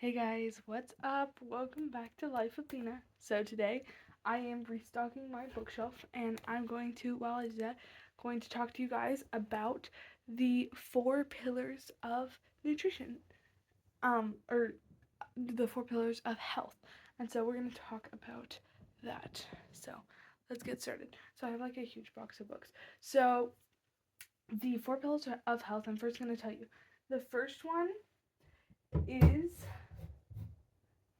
Hey guys, what's up? Welcome back to Life with Lena. So today I am restocking my bookshelf and I'm going to, while I do that, going to talk to you guys about the four pillars of nutrition. Or the four pillars of health. And so we're gonna talk about that. So let's get started. So I have like a huge box of books. So the four pillars of health, I'm first gonna tell you. The first one is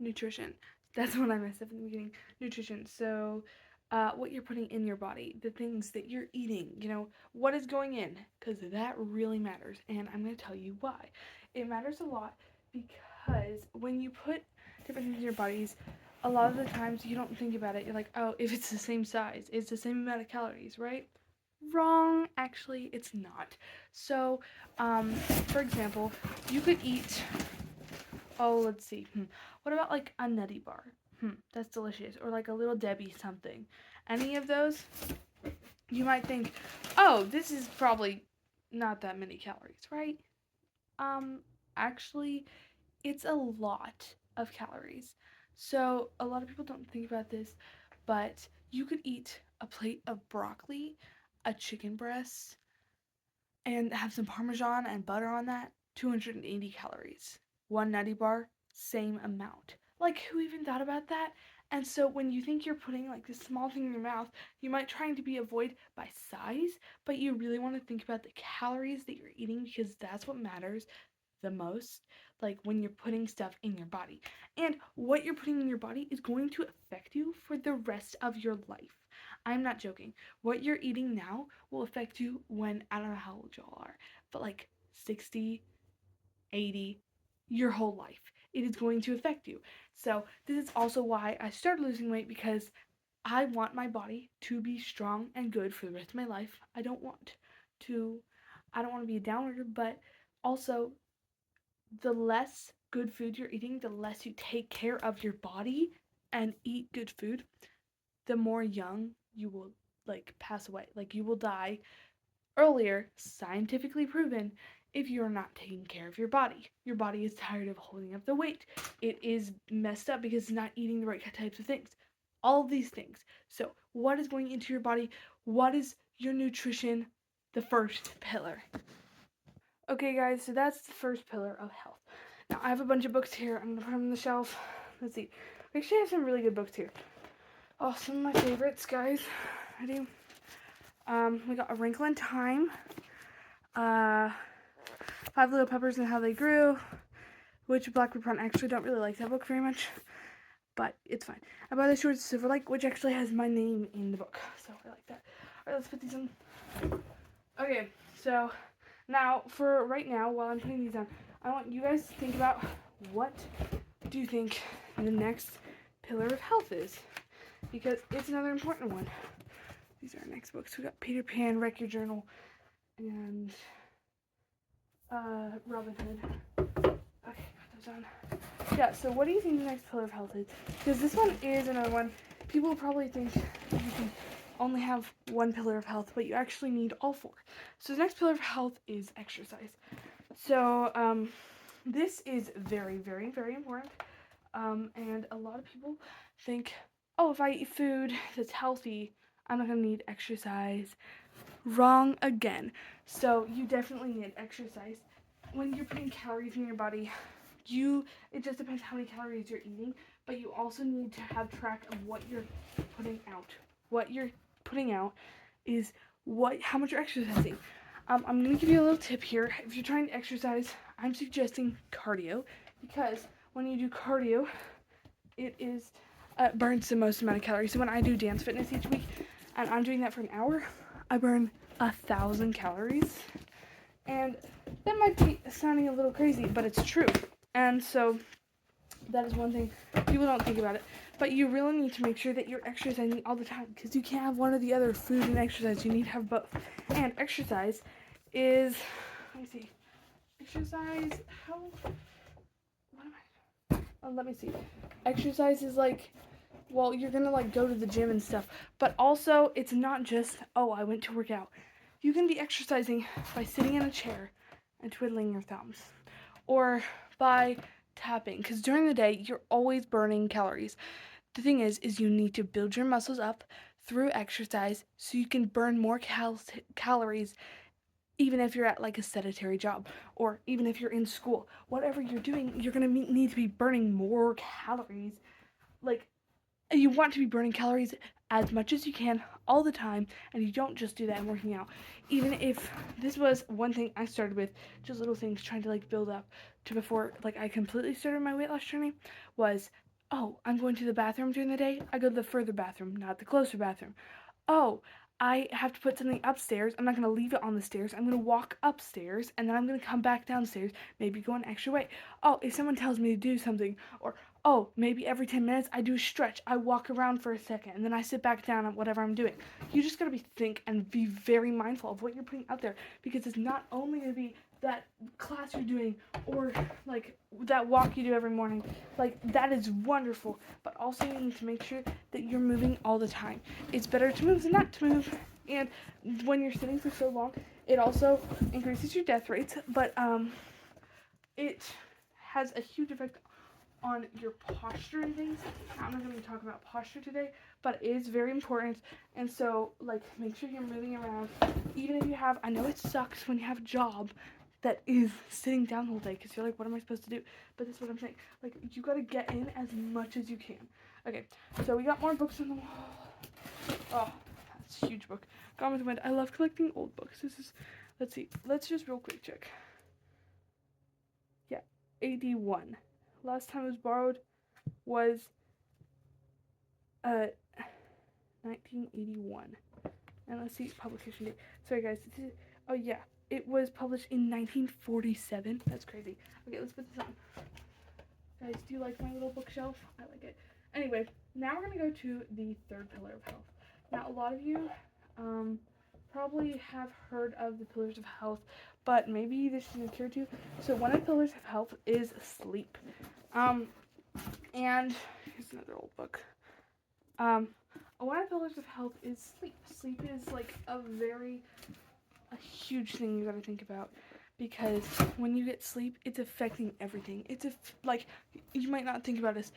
nutrition. That's what I messed up in the beginning. Nutrition. So, what you're putting in your body, the things that you're eating, what is going in, because that really matters. And I'm going to tell you why. It matters a lot because when you put different things in your bodies, a lot of the times you don't think about it. You're like, oh, if it's the same size, it's the same amount of calories, right? Wrong. Actually, it's not. So, for example, you could eat. Oh, let's see. What about like a nutty bar? That's delicious. Or like a little Debbie something. Any of those, you might think, oh, this is probably not that many calories, right? Um, Actually, it's a lot of calories. So a lot of people don't think about this, but you could eat a plate of broccoli, a chicken breast, and have some Parmesan and butter on that, 280 calories. One nutty bar, same amount. Like, who even thought about that? And so, when you think you're putting like this small thing in your mouth, you might try to be avoid by size, but you really want to think about the calories that you're eating because that's what matters the most. Like, when you're putting stuff in your body. And what you're putting in your body is going to affect you for the rest of your life. I'm not joking. What you're eating now will affect you when, I don't know how old y'all are, but like 60, 80, your whole life. It is going to affect you. So, this is also why I started losing weight because I want my body to be strong and good for the rest of my life. To, I don't want to be a downer, but also the less good food you're eating, the less you take care of your body and eat good food, the more young you will like pass away. Like you will die earlier, scientifically proven, if you're not taking care of your body. Your body is tired of holding up the weight. It is messed up because it's not eating the right types of things. All of these things. So, what is going into your body? What is your nutrition? The first pillar. Okay, guys, so that's the first pillar of health. Now, I have a bunch of books here. I'm gonna put them on the shelf. Let's see. We actually have some really good books here. Oh, some of my favorites, guys. Ready? We got A Wrinkle in Time, uh, Five Little Peppers and How They Grew, which Blackbird Brown actually don't really like that book very much, but it's fine. And By the Shores of Silver Lake, which actually has my name in the book, so I like that. Alright, let's put these in. Okay, so now, for right now, while I'm putting these on, I want you guys to think about what do you think the next pillar of health is, because it's another important one. These are our next books. We got Peter Pan, Wreck Your Journal, and Robin Hood. Okay, put those on. Yeah, so what do you think the next pillar of health is? Because this one is another one. People probably think you can only have one pillar of health, but you actually need all four. So the next pillar of health is exercise. So, this is very, very, very important. And a lot of people think, oh, if I eat food that's healthy, I'm not gonna need exercise. Wrong again. So you definitely need exercise. When you're putting calories in your body, it just depends how many calories you're eating, but you also need to have track of what you're putting out. What you're putting out is how much you're exercising. I'm gonna give you a little tip here. If you're trying to exercise, I'm suggesting cardio because when you do cardio, it burns the most amount of calories. So when I do dance fitness each week, and I'm doing that for an hour, I burn 1,000 calories, and that might be sounding a little crazy, but it's true. And so that is one thing people don't think about it. But you really need to make sure that you're exercising all the time because you can't have one or the other, food and exercise. You need to have both. And exercise is, let me see, exercise, what am I, oh, let me see. Exercise is like, well, you're gonna like go to the gym and stuff, but also it's not just, oh, I went to work out. You can be exercising by sitting in a chair and twiddling your thumbs, or by tapping because during the day you're always burning calories. The thing is you need to build your muscles up through exercise so you can burn more calories even if you're at like a sedentary job or even if you're in school. Whatever you're doing, you're going to need to be burning more calories. Like you want to be burning calories as much as you can all the time, and you don't just do that in working out. Even if this was one thing I started with, just little things trying to like build up to before like I completely started my weight loss journey was, oh, I'm going to the bathroom during the day, I go to the further bathroom, not the closer bathroom. Oh, I have to put something upstairs. I'm not going to leave it on the stairs. I'm going to walk upstairs and then I'm going to come back downstairs, maybe go an extra way. Oh, if someone tells me to do something, or oh, maybe every 10 minutes I do a stretch. I walk around for a second and then I sit back down on whatever I'm doing. You just got to think and be very mindful of what you're putting out there because it's not only going to be that class you're doing or like that walk you do every morning. Like that is wonderful, but also you need to make sure that you're moving all the time. It's better to move than not to move. And when you're sitting for so long, it also increases your death rates, but it has a huge effect on your posture and things. I'm not going to talk about posture today, but it is very important. And so, like, make sure you're moving around. Even if you have, I know it sucks when you have a job that is sitting down the whole day because you're like, what am I supposed to do? But that's what I'm saying. Like, you got to get in as much as you can. Okay, so we got more books on the wall. Oh, that's a huge book. Gone with the Wind. I love collecting old books. This is, let's see. Let's just real quick check. Yeah, 81. Last time it was borrowed was 1981. And let's see publication date. Sorry guys, this is, oh yeah, it was published in 1947. That's crazy. Okay, let's put this on. Guys, do you like my little bookshelf? I like it. Anyway, now we're gonna go to the third pillar of health. Now a lot of you probably have heard of the pillars of health, but maybe this isn't clear to you. So one of the pillars of health is sleep. And here's another old book. One of the pillars of health is sleep. Sleep is like a huge thing you gotta think about because when you get sleep, it's affecting everything. Like you might not think about this,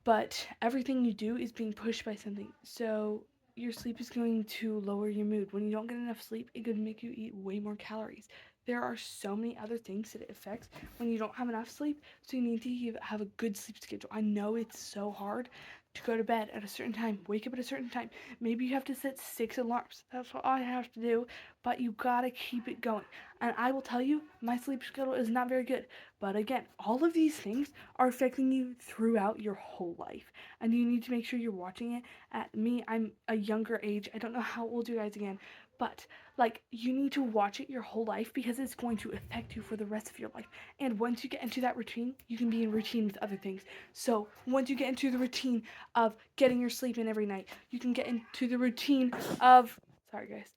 but everything you do is being pushed by something. So your sleep is going to lower your mood. When you don't get enough sleep, it could make you eat way more calories. There are so many other things that it affects when you don't have enough sleep, so you need to have a good sleep schedule. I know it's so hard to go to bed at a certain time, wake up at a certain time. Maybe you have to set 6 alarms. That's what I have to do, but you gotta keep it going. And I will tell you, my sleep schedule is not very good. But again, all of these things are affecting you throughout your whole life. And you need to make sure you're watching it. At me, I'm a younger age. I don't know how old you guys again, but like you need to watch it your whole life because it's going to affect you for the rest of your life. And once you get into that routine, you can be in routine with other things. So once you get into the routine of getting your sleep in every night, you can get into the routine of, sorry guys,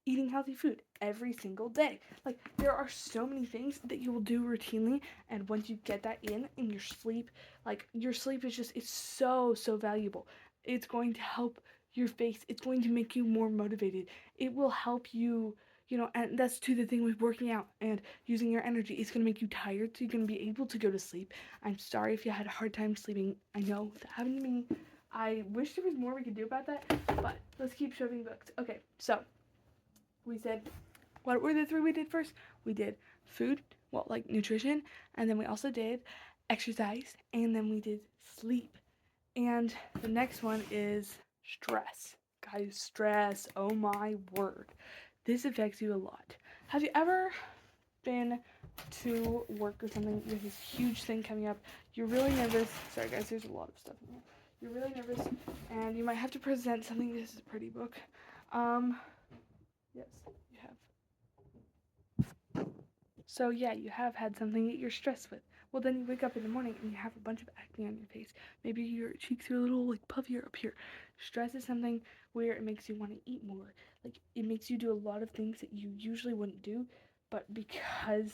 eating healthy food every single day. Like there are so many things that you will do routinely, and once you get that in your sleep, like your sleep is just, it's so valuable. It's going to help your face. It's going to make you more motivated. It will help you, and that's too the thing with working out and using your energy. It's going to make you tired, so you're going to be able to go to sleep. I'm sorry if you had a hard time sleeping. I know that happened to me. I wish there was more we could do about that, but let's keep shoving books. Okay, so we said, what were the 3 we did first? We did food, well, like nutrition, and then we also did exercise, and then we did sleep. And the next one is stress. Guys, stress, oh my word. This affects you a lot. Have you ever been to work or something with this huge thing coming up? You're really nervous. Sorry guys, there's a lot of stuff in here. You're really nervous, and you might have to present something. This is a pretty book. Yes, you have. So yeah, you have had something that you're stressed with. Well, then you wake up in the morning and you have a bunch of acne on your face. Maybe your cheeks are a little like puffier up here. Stress is something where it makes you want to eat more. Like it makes you do a lot of things that you usually wouldn't do, but because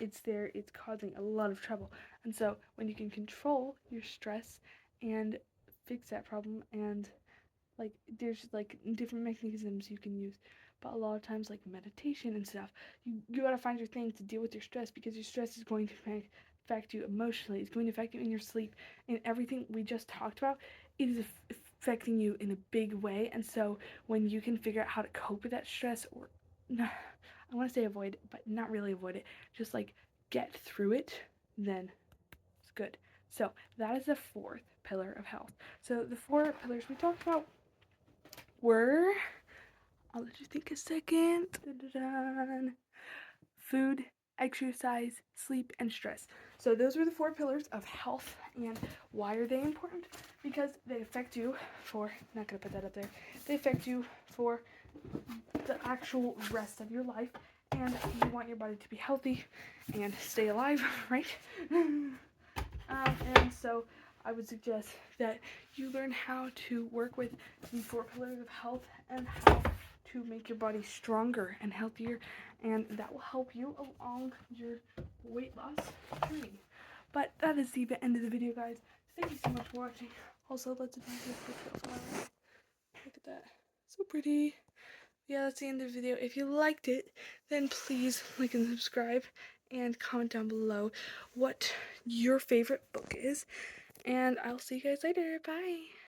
it's there, it's causing a lot of trouble. And so when you can control your stress and fix that problem, and like there's like different mechanisms you can use, but a lot of times like meditation and stuff, you gotta find your thing to deal with your stress because your stress is going to affect you emotionally. It's going to affect you in your sleep, and everything we just talked about. It is affecting you in a big way. And so when you can figure out how to cope with that stress, or I want to say avoid it, but not really avoid it, just like get through it, then it's good. So that is the fourth pillar of health. So the four pillars we talked about were, I'll let you think a second. Da-da-da. Food, exercise, sleep, and stress. So those were the four pillars of health. And why are they important? Because they affect you for, not gonna put that up there, they affect you for the actual rest of your life, and you want your body to be healthy and stay alive, right? And so I would suggest that you learn how to work with the four pillars of health and how to make your body stronger and healthier, and that will help you along your weight loss journey. But that is the end of the video, guys. Thank you so much for watching. Also, let's do this picture. Look at that. So pretty. Yeah, that's the end of the video. If you liked it, then please like and subscribe and comment down below what your favorite book is. And I'll see you guys later. Bye.